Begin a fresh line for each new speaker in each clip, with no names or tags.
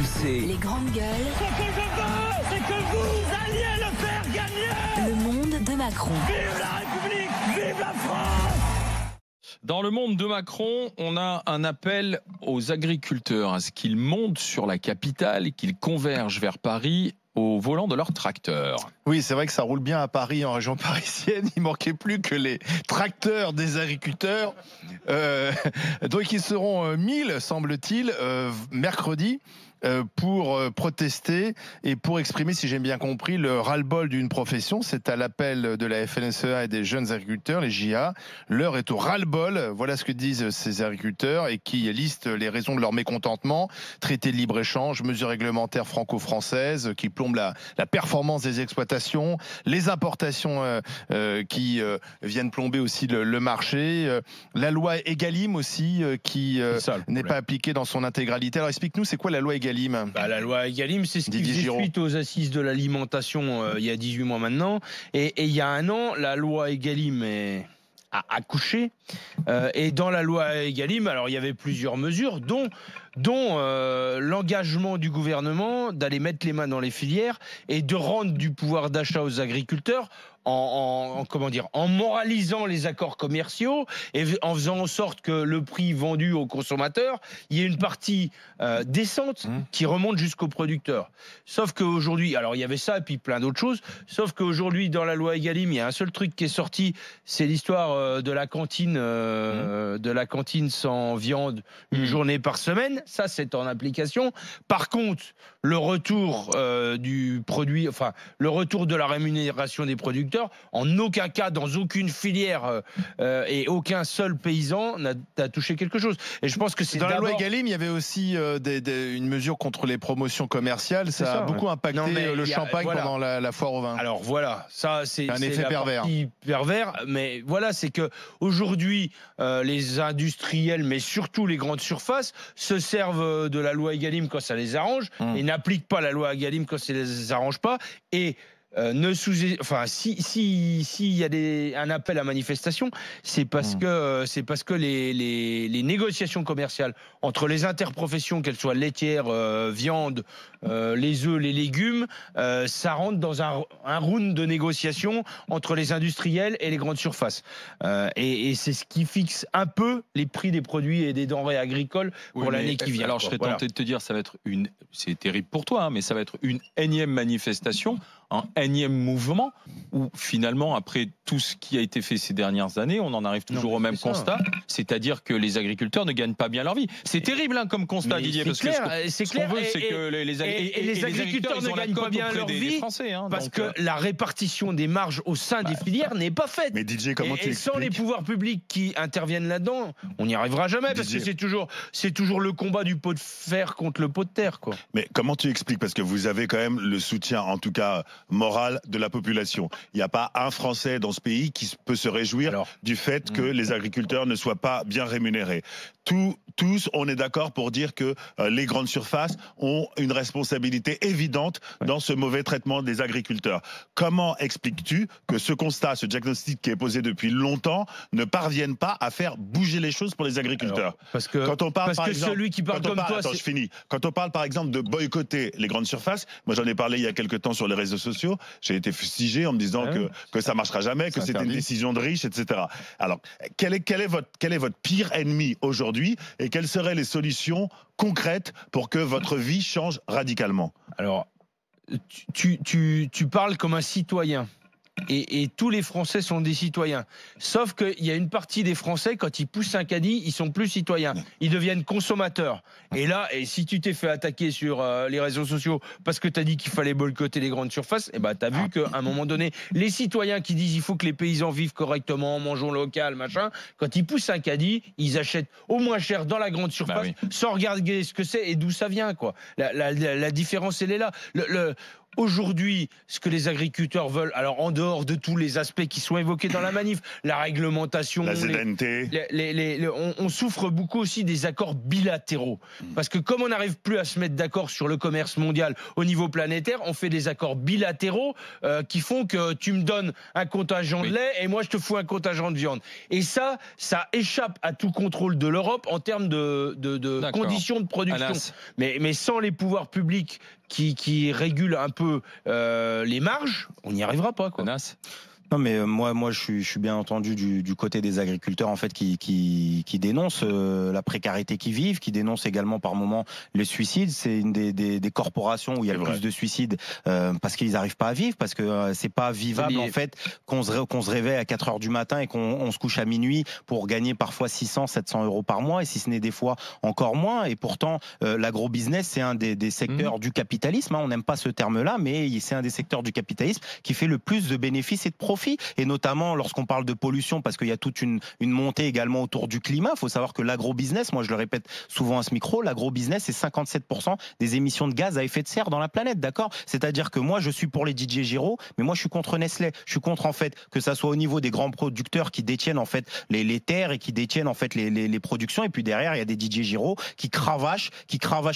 RMC.
Les grandes gueules.
Ce que je veux, c'est que vous alliez le faire gagner.
Le monde de Macron.
Vive la République, vive la France.
Dans le monde de Macron, on a un appel aux agriculteurs à ce qu'ils montent sur la capitale et qu'ils convergent vers Paris au volant de leur tracteur.
Oui, c'est vrai que ça roule bien à Paris, en région parisienne. Il manquait plus que les tracteurs des agriculteurs. Donc ils seront 1000, semble-t-il, mercredi. Pour protester et pour exprimer, si j'ai bien compris, le ras-le-bol d'une profession. C'est à l'appel de la FNSEA et des jeunes agriculteurs, les JA. L'heure est au ras-le-bol. Voilà ce que disent ces agriculteurs et qui listent les raisons de leur mécontentement. Traité de libre-échange, mesures réglementaires franco-françaises qui plombent la performance des exploitations, les importations qui viennent plomber aussi le marché, la loi Egalim aussi qui n'est pas appliquée dans son intégralité. Alors explique-nous, c'est quoi la loi Egalim ?
La loi Egalim, c'est ce qui faisait suite aux assises de l'alimentation il y a 18 mois maintenant. Et il y a un an, la loi Egalim a accouché. Et dans la loi Egalim, alors il y avait plusieurs mesures, dont l'engagement du gouvernement d'aller mettre les mains dans les filières et de rendre du pouvoir d'achat aux agriculteurs en moralisant les accords commerciaux et en faisant en sorte que le prix vendu aux consommateurs, il y ait une partie décente qui remonte jusqu'aux producteurs. Sauf qu'aujourd'hui, alors il y avait ça et puis plein d'autres choses, sauf qu'aujourd'hui dans la loi Egalim, il y a un seul truc qui est sorti, c'est l'histoire de la cantine sans viande une journée par semaine. Ça, c'est en application. Par contre, le retour du produit, enfin le retour de la rémunération des producteurs, en aucun cas, dans aucune filière et aucun seul paysan n'a touché quelque chose. Et je pense que c'est
dans la loi Egalim, il y avait aussi une mesure contre les promotions commerciales. Ça a beaucoup impacté le champagne pendant la foire au vin.
Alors voilà, ça c'est
un effet pervers.
Mais voilà, c'est que aujourd'hui, les industriels, mais surtout les grandes surfaces, se servent de la loi Egalim quand ça les arrange et n'appliquent pas la loi Egalim quand ça les arrange pas. Et s'il y a un appel à manifestation, c'est parce que les négociations commerciales entre les interprofessions, qu'elles soient laitières, viande, les œufs, les légumes, ça rentre dans un round de négociations entre les industriels et les grandes surfaces. Et c'est ce qui fixe un peu les prix des produits et des denrées agricoles pour l'année qui vient.
Alors je serais tenté de te dire, c'est terrible pour toi, mais ça va être une énième manifestation, un énième mouvement où finalement, après tout ce qui a été fait ces dernières années, on en arrive toujours au même constat, c'est-à-dire que les agriculteurs ne gagnent pas bien leur vie. C'est terrible comme constat, Didier, parce que ce qu'on veut, c'est que les
agriculteurs ne gagnent pas bien leur vie
Français,
parce que la répartition des marges au sein des filières n'est pas faite.
Mais Didier, comment tu expliques ?
Sans les pouvoirs publics qui interviennent là-dedans, on n'y arrivera jamais, parce que c'est toujours le combat du pot de fer contre le pot de terre, quoi.
Mais comment tu expliques ? Parce que vous avez quand même le soutien, en tout cas moral, de la population. Il n'y a pas un Français dans ce pays qui peut se réjouir du fait que les agriculteurs ne soient pas bien rémunérés. Tous, on est d'accord pour dire que les grandes surfaces ont une responsabilité évidente dans ce mauvais traitement des agriculteurs. Comment expliques-tu que ce constat, ce diagnostic qui est posé depuis longtemps, ne parvienne pas à faire bouger les choses pour les agriculteurs ?
Quand on parle
par exemple de boycotter les grandes surfaces, moi j'en ai parlé il y a quelques temps sur les réseaux sociaux, j'ai été fustigé en me disant que ça marchera jamais, que c'était une décision de riches, etc. Alors, quel est votre pire ennemi aujourd'hui et quelles seraient les solutions concrètes pour que votre vie change radicalement ?
Alors, tu parles comme un citoyen. Et tous les Français sont des citoyens. Sauf qu'il y a une partie des Français, quand ils poussent un caddie, ils sont plus citoyens. Ils deviennent consommateurs. Et là, si tu t'es fait attaquer sur les réseaux sociaux parce que tu as dit qu'il fallait boycotter les grandes surfaces, tu as vu qu'à un moment donné, les citoyens qui disent il faut que les paysans vivent correctement, mangeons local, machin, quand ils poussent un caddie, ils achètent au moins cher dans la grande surface sans regarder ce que c'est et d'où ça vient, quoi. La différence, elle est là. aujourd'hui, ce que les agriculteurs veulent, alors en dehors de tous les aspects qui sont évoqués dans la manif, la réglementation,
la ZNT,
on souffre beaucoup aussi des accords bilatéraux. Parce que comme on n'arrive plus à se mettre d'accord sur le commerce mondial au niveau planétaire, on fait des accords bilatéraux qui font que tu me donnes un contingent de lait et moi je te fous un contingent de viande. Et ça échappe à tout contrôle de l'Europe en termes de conditions de production. Mais sans les pouvoirs publics qui régulent un peu les marges, on n'y arrivera pas, quoi.
Non, mais moi je suis bien entendu du côté des agriculteurs en fait qui dénoncent la précarité qu'ils vivent, qui dénoncent également par moment le suicide. C'est une des corporations où il y a le plus de suicides parce qu'ils n'arrivent pas à vivre, parce que c'est pas vivable en fait qu'on se réveille à 4 heures du matin et qu'on se couche à minuit pour gagner parfois 600, 700 euros par mois, et si ce n'est des fois encore moins. Et pourtant l'agro-business, c'est un des secteurs du capitalisme, hein. On n'aime pas ce terme-là, mais c'est un des secteurs du capitalisme qui fait le plus de bénéfices et de profits. Et notamment lorsqu'on parle de pollution, parce qu'il y a toute une montée également autour du climat. Il faut savoir que l'agro-business, moi je le répète souvent à ce micro, l'agro-business c'est 57% des émissions de gaz à effet de serre dans la planète, d'accord? C'est-à-dire que moi je suis pour les Didier Giraud, mais moi je suis contre Nestlé. Je suis contre en fait que ça soit au niveau des grands producteurs qui détiennent en fait les terres et qui détiennent en fait les productions, et puis derrière il y a des Didier Giraud qui cravachent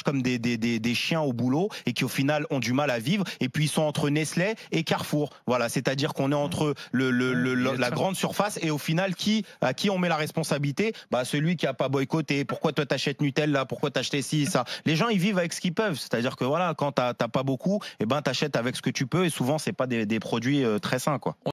comme des chiens au boulot et qui au final ont du mal à vivre, et puis ils sont entre Nestlé et Carrefour. Voilà, c'est-à-dire qu'on est entre la grande surface, et au final à qui on met la responsabilité? Celui qui a pas boycotté. Pourquoi toi t'achètes Nutella? Pourquoi t'achetais ci, ça? Les gens ils vivent avec ce qu'ils peuvent, c'est-à-dire que voilà, quand t'as pas beaucoup, et t'achètes avec ce que tu peux, et souvent c'est pas des produits très sains, quoi.